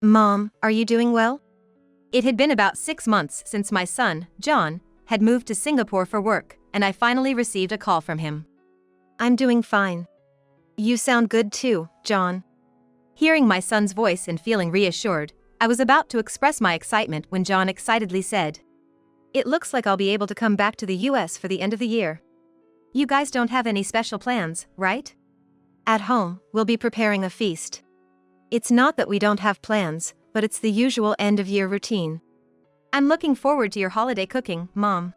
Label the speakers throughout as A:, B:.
A: Mom, are you doing well?
B: It had been about 6 months since my son, John, had moved to Singapore for work, and I finally received a call from him.
A: I'm doing fine. You sound good too, John.
B: Hearing my son's voice and feeling reassured, I was about to express my excitement when John excitedly said,
A: "It looks like I'll be able to come back to the US for the end of the year."
B: "You guys don't have any special plans, right?"
A: "At home, we'll be preparing a feast. It's not that we don't have plans, but it's the usual end-of-year routine."
B: "I'm looking forward to your holiday cooking, Mom."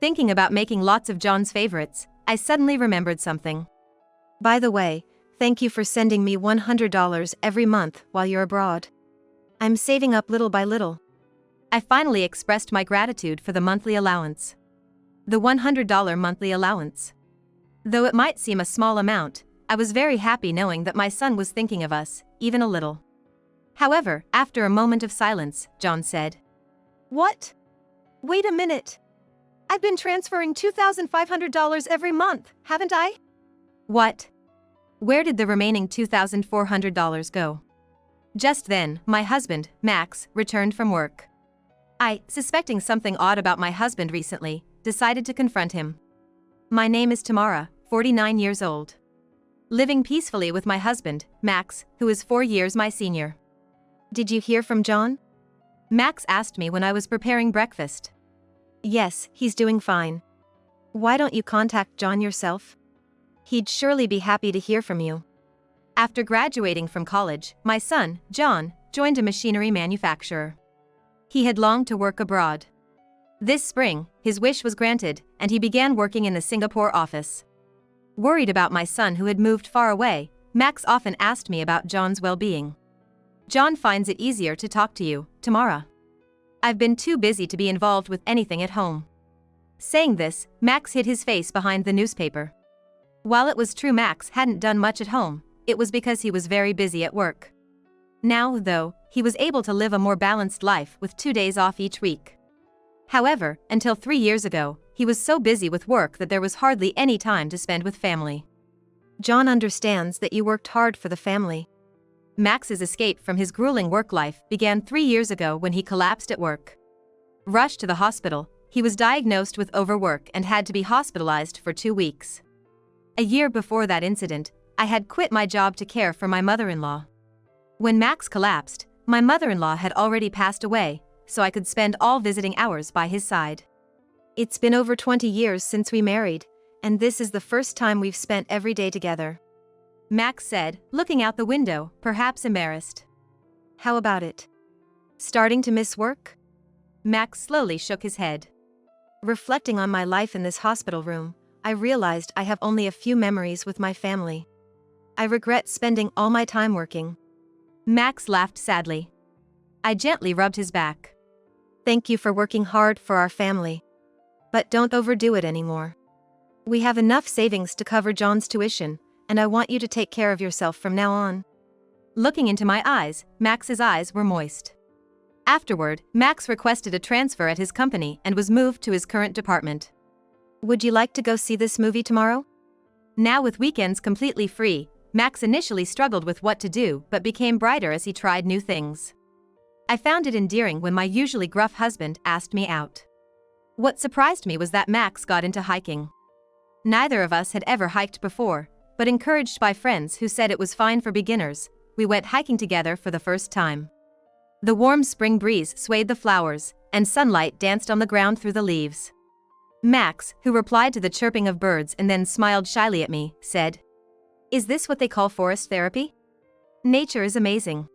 B: Thinking about making lots of John's favorites, I suddenly remembered something.
A: "By the way, thank you for sending me $100 every month while you're abroad. I'm saving up little by little."
B: I finally expressed my gratitude for the monthly allowance. The $100 monthly allowance. Though it might seem a small amount, I was very happy knowing that my son was thinking of us, even a little. However, after a moment of silence, John said,
A: "What? Wait a minute. I've been transferring $2,500 every month, haven't I?"
B: "What? Where did the remaining $2,400 go?" Just then, my husband, Max, returned from work. I, suspecting something odd about my husband recently, decided to confront him. My name is Tamara, 49 years old. Living peacefully with my husband, Max, who is 4 years my senior.
A: "Did you hear from John?"
B: Max asked me when I was preparing breakfast.
A: "Yes, he's doing fine. Why don't you contact John yourself? He'd surely be happy to hear from you."
B: After graduating from college, my son, John, joined a machinery manufacturer. He had longed to work abroad. This spring, his wish was granted, and he began working in the Singapore office. Worried about my son who had moved far away, Max often asked me about John's well-being. "John finds it easier to talk to you, Tamara. I've been too busy to be involved with anything at home." Saying this, Max hid his face behind the newspaper. While it was true Max hadn't done much at home, it was because he was very busy at work. Now, though, he was able to live a more balanced life with 2 days off each week. However, until 3 years ago, he was so busy with work that there was hardly any time to spend with family.
A: "John understands that you worked hard for the family."
B: Max's escape from his grueling work life began 3 years ago when he collapsed at work. Rushed to the hospital, he was diagnosed with overwork and had to be hospitalized for 2 weeks. A year before that incident, I had quit my job to care for my mother-in-law. When Max collapsed, my mother-in-law had already passed away, so I could spend all visiting hours by his side.
A: "It's been over 20 years since we married, and this is the first time we've spent every day together,"
B: Max said, looking out the window, perhaps embarrassed.
A: "How about it? Starting to miss work?"
B: Max slowly shook his head.
A: "Reflecting on my life in this hospital room, I realized I have only a few memories with my family. I regret spending all my time working."
B: Max laughed sadly. I gently rubbed his back.
A: "Thank you for working hard for our family. But don't overdo it anymore. We have enough savings to cover John's tuition, and I want you to take care of yourself from now on."
B: Looking into my eyes, Max's eyes were moist. Afterward, Max requested a transfer at his company and was moved to his current department.
A: "Would you like to go see this movie tomorrow?"
B: Now with weekends completely free, Max initially struggled with what to do but became brighter as he tried new things. I found it endearing when my usually gruff husband asked me out. What surprised me was that Max got into hiking. Neither of us had ever hiked before, but encouraged by friends who said it was fine for beginners, we went hiking together for the first time. The warm spring breeze swayed the flowers, and sunlight danced on the ground through the leaves. Max, who replied to the chirping of birds and then smiled shyly at me, said, "Is this what they call forest therapy? Nature is amazing.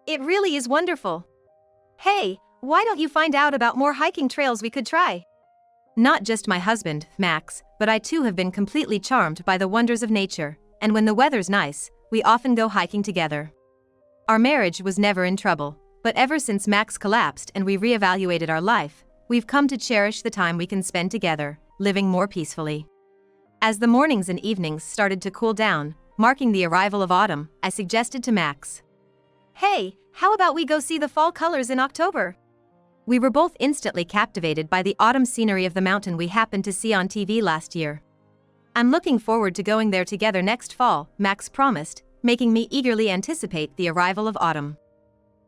B: It really is wonderful. Hey, why don't you find out about more hiking trails we could try?" Not just my husband, Max, but I too have been completely charmed by the wonders of nature, and when the weather's nice, we often go hiking together. Our marriage was never in trouble, but ever since Max collapsed and we reevaluated our life, we've come to cherish the time we can spend together, living more peacefully. As the mornings and evenings started to cool down, marking the arrival of autumn, I suggested to Max, "Hey, how about we go see the fall colors in October?" We were both instantly captivated by the autumn scenery of the mountain we happened to see on TV last year. "I'm looking forward to going there together next fall," Max promised, making me eagerly anticipate the arrival of autumn.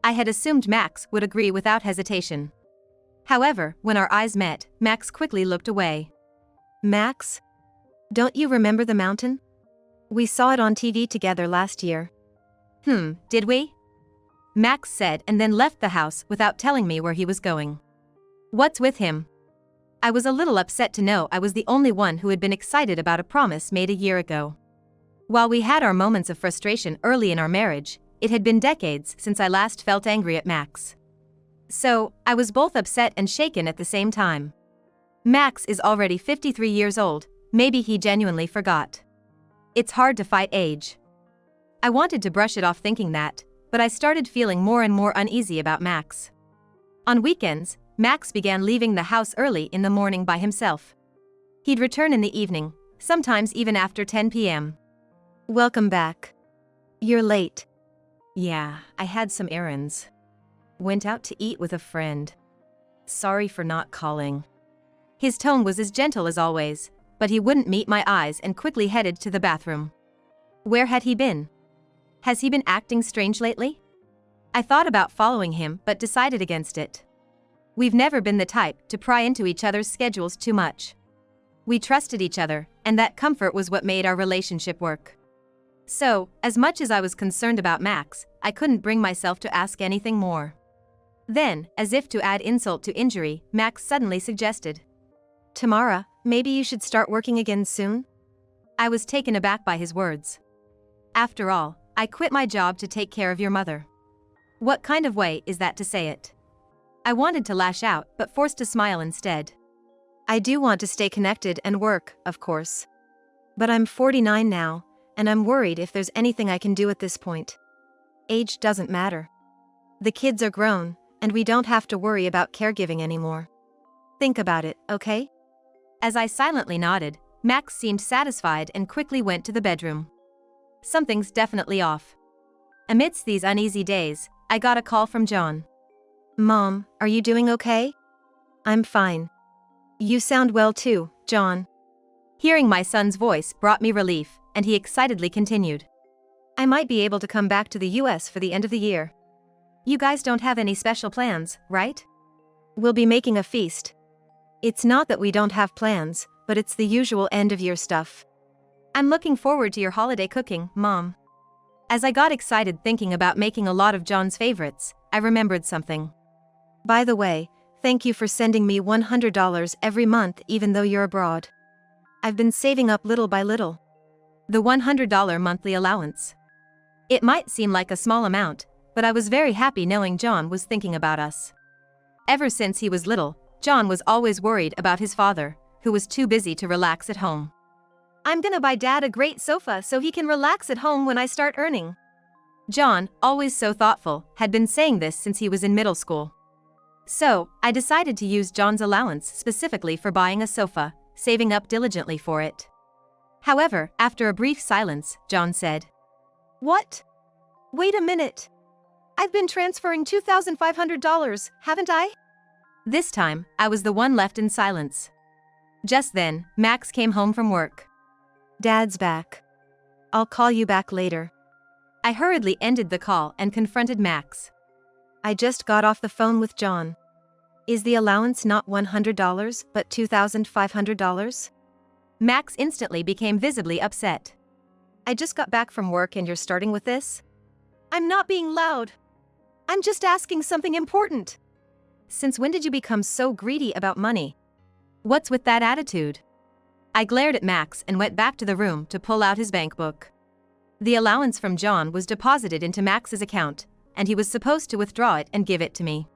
B: I had assumed Max would agree without hesitation. However, when our eyes met, Max quickly looked away.
A: Max? Don't you remember the mountain? We saw it on TV together last year.
B: Did we? Max said and then left the house without telling me where he was going. What's with him? I was a little upset to know I was the only one who had been excited about a promise made a year ago. While we had our moments of frustration early in our marriage, it had been decades since I last felt angry at Max. So, I was both upset and shaken at the same time. Max is already 53 years old, maybe he genuinely forgot. It's hard to fight age. I wanted to brush it off thinking that, but I started feeling more and more uneasy about Max. On weekends, Max began leaving the house early in the morning by himself. He'd return in the evening, sometimes even after 10 p.m.
A: Welcome back. You're late.
B: Yeah, I had some errands. Went out to eat with a friend. Sorry for not calling. His tone was as gentle as always, but he wouldn't meet my eyes and quickly headed to the bathroom. Where had he been? Has he been acting strange lately? I thought about following him but decided against it. We've never been the type to pry into each other's schedules too much. We trusted each other, and that comfort was what made our relationship work. So, as much as I was concerned about Max, I couldn't bring myself to ask anything more. Then, as if to add insult to injury, Max suddenly suggested,
A: Tamara, maybe you should start working again soon?
B: I was taken aback by his words. After all, I quit my job to take care of your mother. What kind of way is that to say it? I wanted to lash out but forced a smile instead.
A: I do want to stay connected and work, of course. But I'm 49 now, and I'm worried if there's anything I can do at this point. Age doesn't matter. The kids are grown, and we don't have to worry about caregiving anymore. Think about it, okay?
B: As I silently nodded, Max seemed satisfied and quickly went to the bedroom. Something's definitely off. Amidst these uneasy days, I got a call from John.
A: Mom, are you doing okay? I'm fine. You sound well too, John.
B: Hearing my son's voice brought me relief, and he excitedly continued.
A: I might be able to come back to the US for the end of the year.
B: You guys don't have any special plans, right?
A: We'll be making a feast. It's not that we don't have plans, but it's the usual end-of-year stuff.
B: I'm looking forward to your holiday cooking, Mom. As I got excited thinking about making a lot of John's favorites, I remembered something.
A: By the way, thank you for sending me $100 every month even though you're abroad. I've been saving up little by little.
B: The $100 monthly allowance. It might seem like a small amount, but I was very happy knowing John was thinking about us. Ever since he was little, John was always worried about his father, who was too busy to relax at home.
A: I'm gonna buy Dad a great sofa so he can relax at home when I start earning.
B: John, always so thoughtful, had been saying this since he was in middle school. So, I decided to use John's allowance specifically for buying a sofa, saving up diligently for it. However, after a brief silence, John said,
A: What? Wait a minute. I've been transferring $2,500, haven't I?
B: This time, I was the one left in silence. Just then, Max came home from work.
A: Dad's back. I'll call you back later.
B: I hurriedly ended the call and confronted Max.
A: I just got off the phone with John. Is the allowance not $100, but $2,500?
B: Max instantly became visibly upset.
A: I just got back from work and you're starting with this? I'm not being loud. I'm just asking something important. Since when did you become so greedy about money?
B: What's with that attitude? I glared at Max and went back to the room to pull out his bank book. The allowance from John was deposited into Max's account, and he was supposed to withdraw it and give it to me.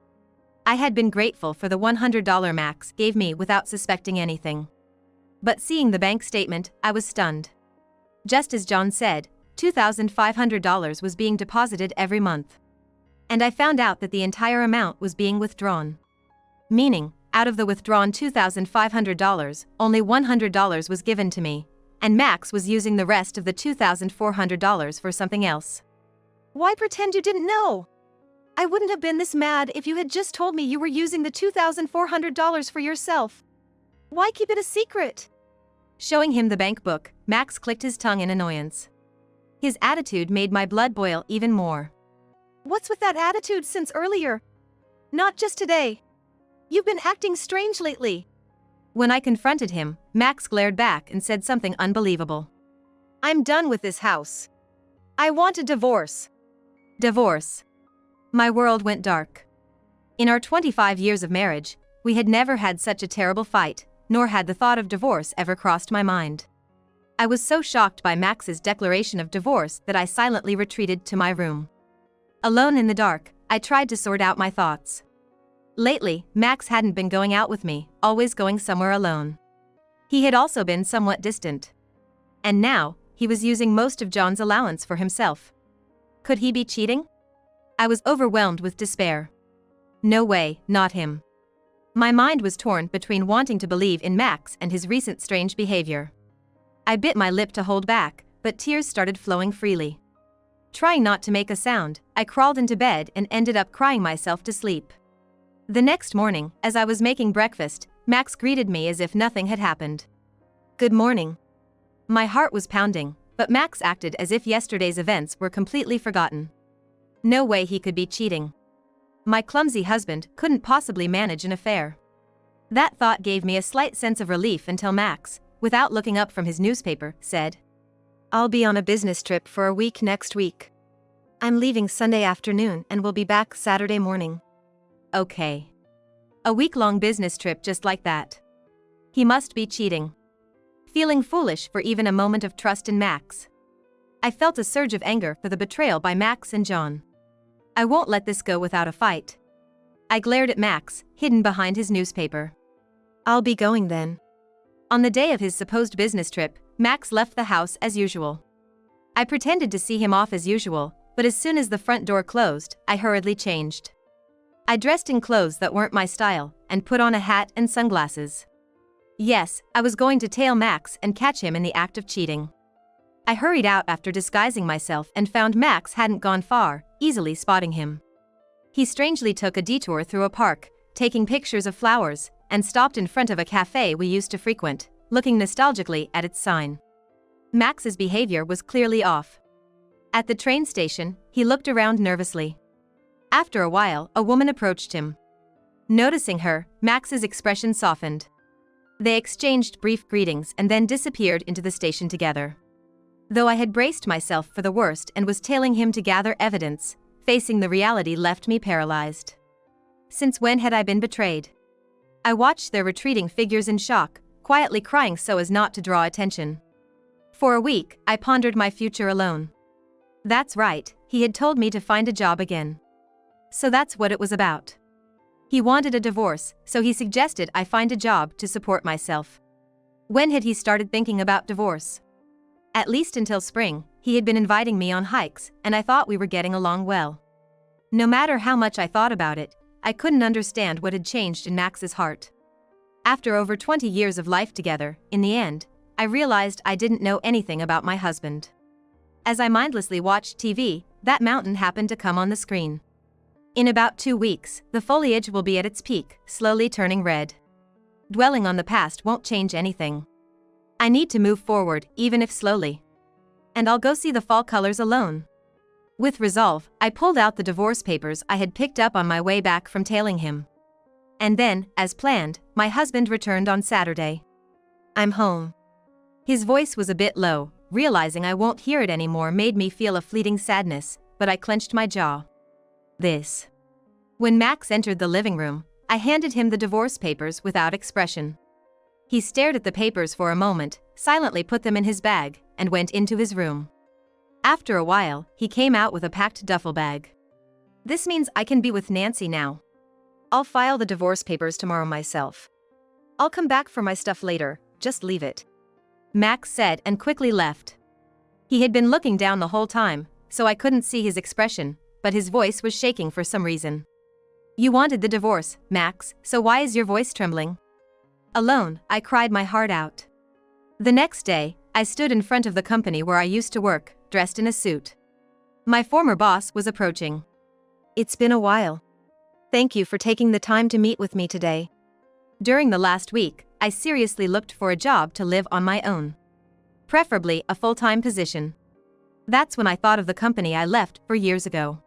B: I had been grateful for the $100 Max gave me without suspecting anything. But seeing the bank statement, I was stunned. Just as John said, $2,500 was being deposited every month. And I found out that the entire amount was being withdrawn. Meaning, out of the withdrawn $2,500, only $100 was given to me, and Max was using the rest of the $2,400 for something else.
A: Why pretend you didn't know? I wouldn't have been this mad if you had just told me you were using the $2,400 for yourself. Why keep it a secret?
B: Showing him the bank book, Max clicked his tongue in annoyance. His attitude made my blood boil even more.
A: What's with that attitude since earlier? Not just today. You've been acting strange lately.
B: When I confronted him, Max glared back and said something unbelievable.
A: I'm done with this house. I want a divorce.
B: Divorce. My world went dark. In our 25 years of marriage, we had never had such a terrible fight, nor had the thought of divorce ever crossed my mind. I was so shocked by Max's declaration of divorce that I silently retreated to my room. Alone in the dark, I tried to sort out my thoughts. Lately, Max hadn't been going out with me, always going somewhere alone. He had also been somewhat distant. And now, he was using most of John's allowance for himself. Could he be cheating? I was overwhelmed with despair. No way, not him. My mind was torn between wanting to believe in Max and his recent strange behavior. I bit my lip to hold back, but tears started flowing freely. Trying not to make a sound, I crawled into bed and ended up crying myself to sleep. The next morning, as I was making breakfast, Max greeted me as if nothing had happened.
A: Good morning.
B: My heart was pounding, but Max acted as if yesterday's events were completely forgotten. No way he could be cheating. My clumsy husband couldn't possibly manage an affair. That thought gave me a slight sense of relief until Max, without looking up from his newspaper, said,
A: I'll be on a business trip for a week next week. I'm leaving Sunday afternoon and will be back Saturday morning.
B: Okay. A week-long business trip just like that. He must be cheating. Feeling foolish for even a moment of trust in Max. I felt a surge of anger for the betrayal by Max and John. I won't let this go without a fight. I glared at Max, hidden behind his newspaper.
A: I'll be going then.
B: On the day of his supposed business trip, Max left the house as usual. I pretended to see him off as usual, but as soon as the front door closed, I hurriedly changed. I dressed in clothes that weren't my style, and put on a hat and sunglasses. Yes, I was going to tail Max and catch him in the act of cheating. I hurried out after disguising myself and found Max hadn't gone far, easily spotting him. He strangely took a detour through a park, taking pictures of flowers, and stopped in front of a cafe we used to frequent, looking nostalgically at its sign. Max's behavior was clearly off. At the train station, he looked around nervously. After a while, a woman approached him. Noticing her, Max's expression softened. They exchanged brief greetings and then disappeared into the station together. Though I had braced myself for the worst and was tailing him to gather evidence, facing the reality left me paralyzed. Since when had I been betrayed? I watched their retreating figures in shock, quietly crying so as not to draw attention. For a week, I pondered my future alone. That's right, he had told me to find a job again. So that's what it was about. He wanted a divorce, so he suggested I find a job to support myself. When had he started thinking about divorce? At least until spring, he had been inviting me on hikes, and I thought we were getting along well. No matter how much I thought about it, I couldn't understand what had changed in Max's heart. After over 20 years of life together, in the end, I realized I didn't know anything about my husband. As I mindlessly watched TV, that mountain happened to come on the screen. In about 2 weeks, the foliage will be at its peak, slowly turning red. Dwelling on the past won't change anything. I need to move forward, even if slowly. And I'll go see the fall colors alone. With resolve, I pulled out the divorce papers I had picked up on my way back from tailing him. And then, as planned, my husband returned on Saturday.
A: I'm home.
B: His voice was a bit low. Realizing I won't hear it anymore made me feel a fleeting sadness, but I clenched my jaw. This. When Max entered the living room, I handed him the divorce papers without expression. He stared at the papers for a moment, silently put them in his bag, and went into his room. After a while, he came out with a packed duffel bag. This means I can be with Nancy now.
A: I'll file the divorce papers tomorrow myself. I'll come back for my stuff later, just leave it.
B: Max said and quickly left. He had been looking down the whole time, so I couldn't see his expression, but his voice was shaking for some reason. You wanted the divorce, Max, so why is your voice trembling? Alone, I cried my heart out. The next day, I stood in front of the company where I used to work, dressed in a suit. My former boss was approaching.
A: It's been a while. Thank you for taking the time to meet with me today.
B: During the last week, I seriously looked for a job to live on my own. Preferably a full-time position. That's when I thought of the company I left 4 years ago.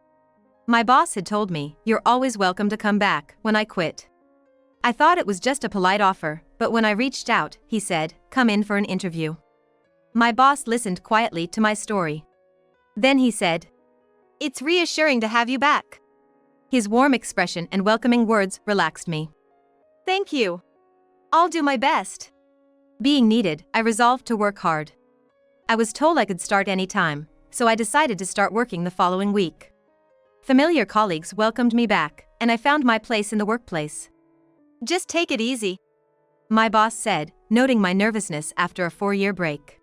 B: My boss had told me, "You're always welcome to come back," when I quit. I thought it was just a polite offer, but when I reached out, he said, "Come in for an interview." My boss listened quietly to my story. Then he said, "It's reassuring to have you back." His warm expression and welcoming words relaxed me. "Thank you. I'll do my best." Being needed, I resolved to work hard. I was told I could start any time, so I decided to start working the following week. Familiar colleagues welcomed me back, and I found my place in the workplace. "Just take it easy," my boss said, noting my nervousness after a 4-year break.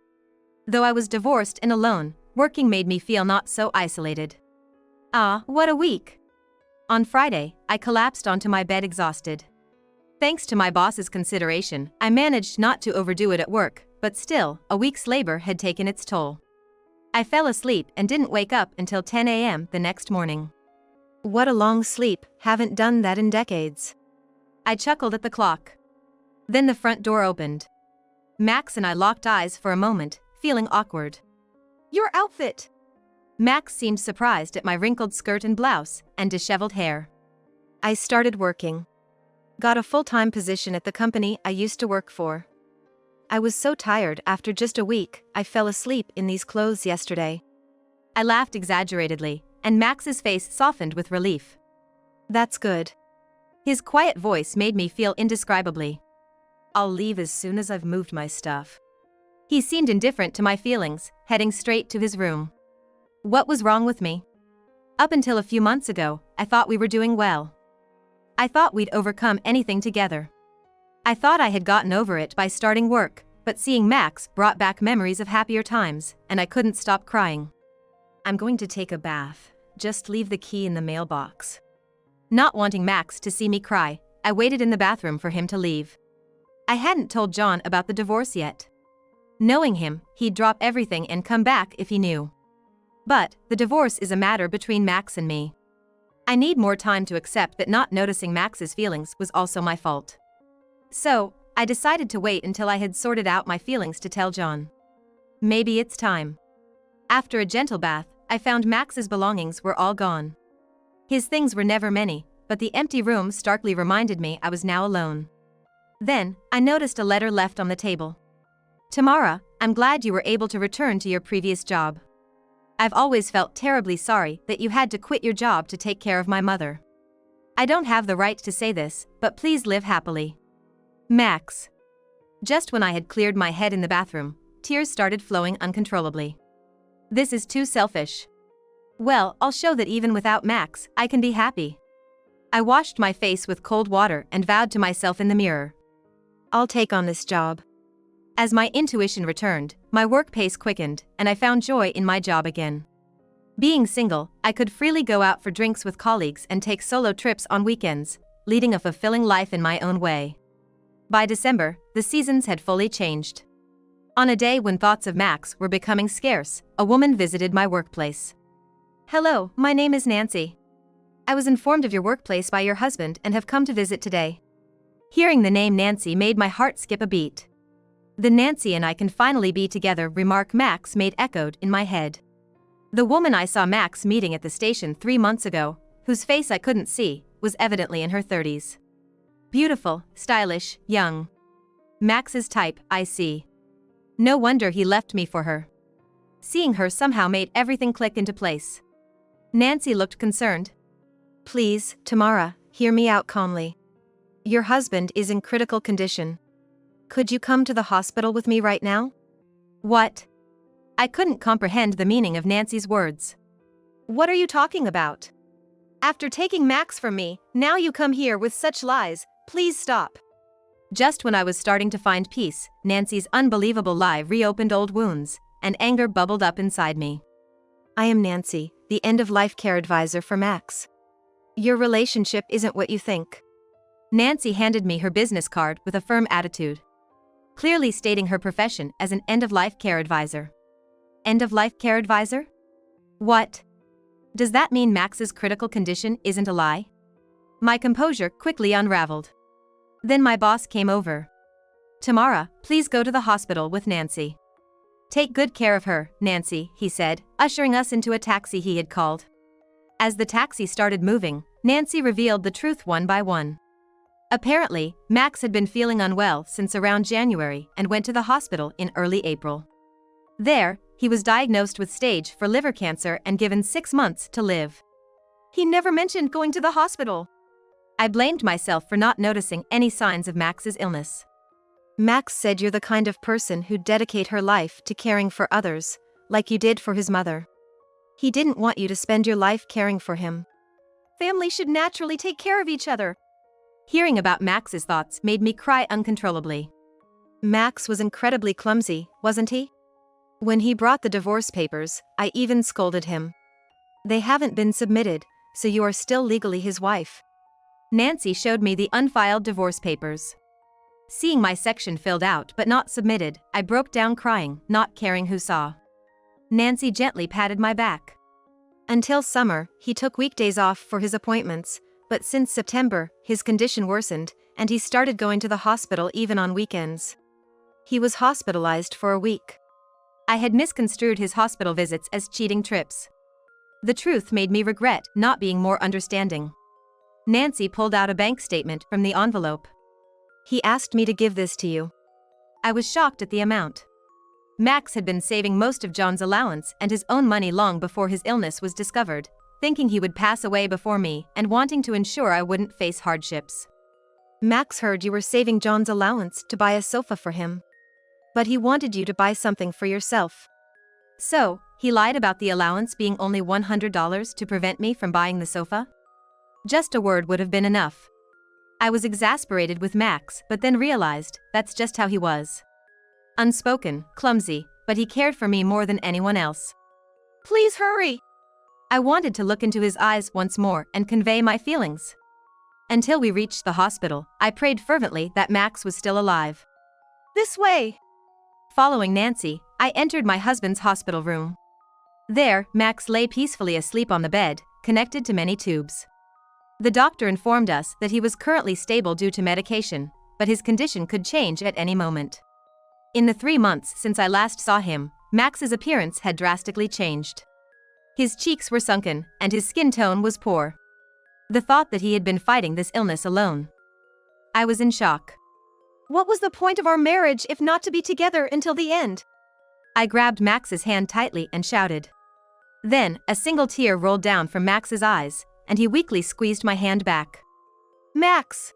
B: Though I was divorced and alone, working made me feel not so isolated. What a week! On Friday, I collapsed onto my bed exhausted. Thanks to my boss's consideration, I managed not to overdo it at work, but still, a week's labor had taken its toll. I fell asleep and didn't wake up until 10 a.m. the next morning.
A: What a long sleep, haven't done that in decades.
B: I chuckled at the clock. Then the front door opened. Max and I locked eyes for a moment, feeling awkward.
A: "Your outfit!"
B: Max seemed surprised at my wrinkled skirt and blouse and disheveled hair.
A: "I started working. Got a full-time position at the company I used to work for. I was so tired after just a week, I fell asleep in these clothes yesterday."
B: I laughed exaggeratedly, and Max's face softened with relief.
A: "That's good."
B: His quiet voice made me feel indescribably. "I'll leave as soon as I've moved my stuff." He seemed indifferent to my feelings, heading straight to his room. What was wrong with me? Up until a few months ago, I thought we were doing well. I thought we'd overcome anything together. I thought I had gotten over it by starting work, but seeing Max brought back memories of happier times, and I couldn't stop crying. "I'm going to take a bath. Just leave the key in the mailbox." Not wanting Max to see me cry, I waited in the bathroom for him to leave. I hadn't told John about the divorce yet. Knowing him, he'd drop everything and come back if he knew. But the divorce is a matter between Max and me. I need more time to accept that not noticing Max's feelings was also my fault. So, I decided to wait until I had sorted out my feelings to tell John. Maybe it's time. After a gentle bath, I found Max's belongings were all gone. His things were never many, but the empty room starkly reminded me I was now alone. Then, I noticed a letter left on the table. "Tamara, I'm glad you were able to return to your previous job. I've always felt terribly sorry that you had to quit your job to take care of my mother. I don't have the right to say this, but please live happily. Max." Just when I had cleared my head in the bathroom, tears started flowing uncontrollably. This is too selfish. Well, I'll show that even without Max, I can be happy. I washed my face with cold water and vowed to myself in the mirror.
A: "I'll take on this job."
B: As my intuition returned, my work pace quickened, and I found joy in my job again. Being single, I could freely go out for drinks with colleagues and take solo trips on weekends, leading a fulfilling life in my own way. By December, the seasons had fully changed. On a day when thoughts of Max were becoming scarce, a woman visited my workplace. "Hello, my name is Nancy. I was informed of your workplace by your husband and have come to visit today." Hearing the name Nancy made my heart skip a beat. "The Nancy and I can finally be together," remark Max made echoed in my head. The woman I saw Max meeting at the station 3 months ago, whose face I couldn't see, was evidently in her 30s. Beautiful, stylish, young. Max's type, I see. No wonder he left me for her. Seeing her somehow made everything click into place. Nancy looked concerned.
A: "Please, Tamara, hear me out calmly. Your husband is in critical condition. Could you come to the hospital with me right now?"
B: What? I couldn't comprehend the meaning of Nancy's words.
A: "What are you talking about? After taking Max from me, now you come here with such lies, please stop."
B: Just when I was starting to find peace, Nancy's unbelievable lie reopened old wounds, and anger bubbled up inside me.
A: "I am Nancy, the end-of-life care advisor for Max. Your relationship isn't what you think."
B: Nancy handed me her business card with a firm attitude, clearly stating her profession as an end-of-life care advisor. End-of-life care advisor? What? Does that mean Max's critical condition isn't a lie? My composure quickly unraveled. Then my boss came over. "Tamara, please go to the hospital with Nancy. Take good care of her, Nancy," he said, ushering us into a taxi he had called. As the taxi started moving, Nancy revealed the truth one by one. Apparently, Max had been feeling unwell since around January and went to the hospital in early April. There, he was diagnosed with stage 4 liver cancer and given 6 months to live. He never mentioned going to the hospital. I blamed myself for not noticing any signs of Max's illness.
A: Max said you're the kind of person who'd dedicate her life to caring for others, like you did for his mother. He didn't want you to spend your life caring for him. Family should naturally take care of each other.
B: Hearing about Max's thoughts made me cry uncontrollably.
A: Max was incredibly clumsy, wasn't he? When he brought the divorce papers, I even scolded him. They haven't been submitted, so you are still legally his wife.
B: Nancy showed me the unfiled divorce papers. Seeing my section filled out but not submitted, I broke down crying, not caring who saw. Nancy gently patted my back.
A: Until summer, he took weekdays off for his appointments, but since September, his condition worsened, and he started going to the hospital even on weekends. He was hospitalized for a week.
B: I had misconstrued his hospital visits as cheating trips. The truth made me regret not being more understanding. Nancy pulled out a bank statement from the envelope.
A: He asked me to give this to you.
B: I was shocked at the amount. Max had been saving most of John's allowance and his own money long before his illness was discovered, thinking he would pass away before me and wanting to ensure I wouldn't face hardships.
A: Max heard you were saving John's allowance to buy a sofa for him. But he wanted you to buy something for yourself.
B: So, he lied about the allowance being only $100 to prevent me from buying the sofa? Just a word would have been enough. I was exasperated with Max, but then realized that's just how he was. Unspoken, clumsy, but he cared for me more than anyone else.
A: Please hurry!
B: I wanted to look into his eyes once more and convey my feelings. Until we reached the hospital, I prayed fervently that Max was still alive.
A: This way!
B: Following Nancy, I entered my husband's hospital room. There, Max lay peacefully asleep on the bed, connected to many tubes. The doctor informed us that he was currently stable due to medication, but his condition could change at any moment. In the 3 months since I last saw him, Max's appearance had drastically changed. His cheeks were sunken, and his skin tone was poor. The thought that he had been fighting this illness alone. I was in shock.
A: What was the point of our marriage if not to be together until the end?
B: I grabbed Max's hand tightly and shouted. Then, a single tear rolled down from Max's eyes, and he weakly squeezed my hand back.
A: Max!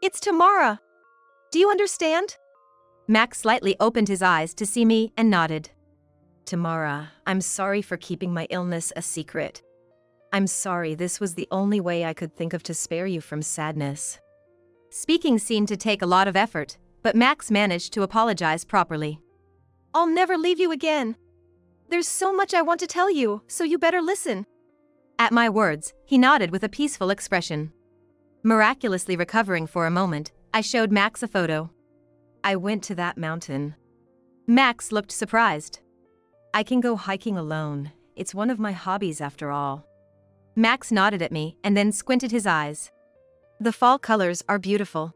A: It's Tamara! Do you understand?
B: Max slightly opened his eyes to see me and nodded. Tamara, I'm sorry for keeping my illness a secret. I'm sorry, this was the only way I could think of to spare you from sadness. Speaking seemed to take a lot of effort, but Max managed to apologize properly.
A: I'll never leave you again. There's so much I want to tell you, so you better listen.
B: At my words, he nodded with a peaceful expression. Miraculously recovering for a moment, I showed Max a photo. I went to that mountain. Max looked surprised. I can go hiking alone. It's one of my hobbies after all. Max nodded at me and then squinted his eyes.
A: The fall colors are beautiful.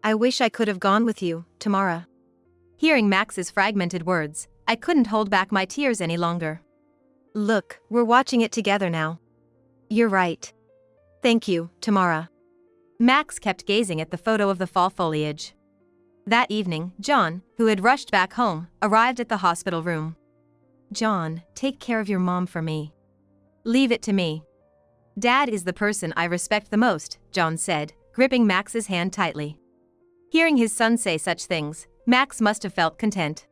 A: I wish I could have gone with you, Tamara.
B: Hearing Max's fragmented words, I couldn't hold back my tears any longer.
A: Look, we're watching it together now. You're right. Thank you, Tamara.
B: Max kept gazing at the photo of the fall foliage. That evening, John, who had rushed back home, arrived at the hospital room. John, take care of your mom for me. Leave it to me. Dad is the person I respect the most, John said, gripping Max's hand tightly. Hearing his son say such things, Max must have felt content.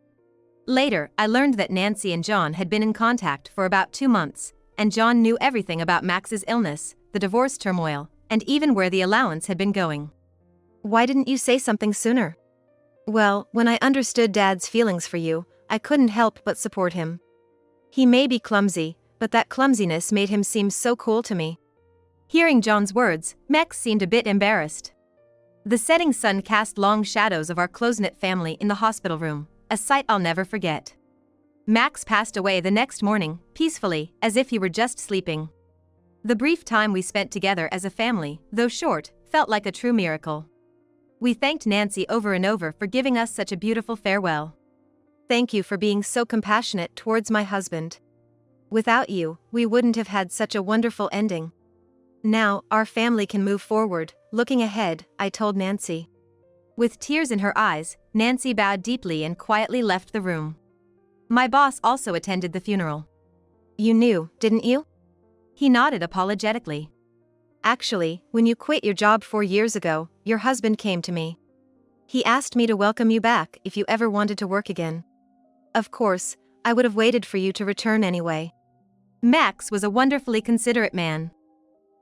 B: Later, I learned that Nancy and John had been in contact for about 2 months, and John knew everything about Max's illness, the divorce turmoil, and even where the allowance had been going.
A: Why didn't you say something sooner? Well, when I understood Dad's feelings for you, I couldn't help but support him. He may be clumsy, but that clumsiness made him seem so cool to me.
B: Hearing John's words, Max seemed a bit embarrassed. The setting sun cast long shadows of our close-knit family in the hospital room, a sight I'll never forget. Max passed away the next morning, peacefully, as if he were just sleeping. The brief time we spent together as a family, though short, felt like a true miracle. We thanked Nancy over and over for giving us such a beautiful farewell.
A: Thank you for being so compassionate towards my husband. Without you, we wouldn't have had such a wonderful ending. Now, our family can move forward. Looking ahead, I told Nancy.
B: With tears in her eyes, Nancy bowed deeply and quietly left the room. My boss also attended the funeral.
A: You knew, didn't you?
B: He nodded apologetically.
A: Actually, when you quit your job 4 years ago, your husband came to me. He asked me to welcome you back if you ever wanted to work again. Of course, I would have waited for you to return anyway.
B: Max was a wonderfully considerate man.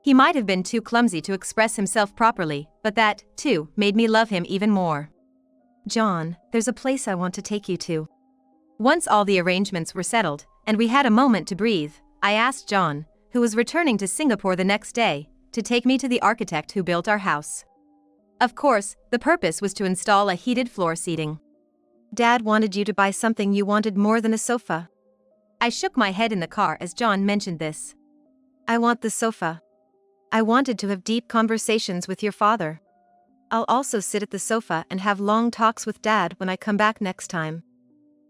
B: He might have been too clumsy to express himself properly, but that, too, made me love him even more.
A: John, there's a place I want to take you to.
B: Once all the arrangements were settled, and we had a moment to breathe, I asked John, who was returning to Singapore the next day, to take me to the architect who built our house. Of course, the purpose was to install a heated floor seating.
A: Dad wanted you to buy something you wanted more than a sofa.
B: I shook my head in the car as John mentioned this.
A: I want the sofa. I wanted to have deep conversations with your father. I'll also sit at the sofa and have long talks with Dad when I come back next time.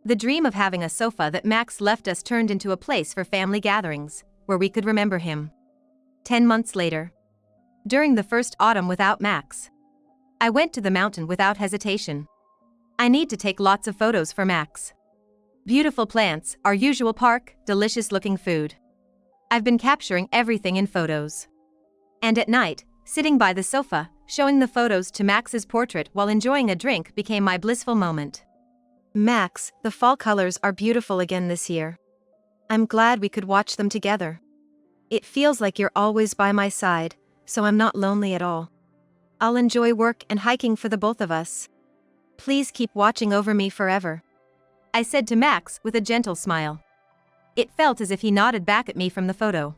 B: The dream of having a sofa that Max left us turned into a place for family gatherings, where we could remember him. 10 months later. During the first autumn without Max, I went to the mountain without hesitation. I need to take lots of photos for Max. Beautiful plants, our usual park, delicious-looking food. I've been capturing everything in photos. And at night, sitting by the sofa, showing the photos to Max's portrait while enjoying a drink became my blissful moment.
A: Max, the fall colors are beautiful again this year. I'm glad we could watch them together. It feels like you're always by my side, so I'm not lonely at all. I'll enjoy work and hiking for the both of us. Please keep watching over me forever.
B: I said to Max with a gentle smile. It felt as if he nodded back at me from the photo.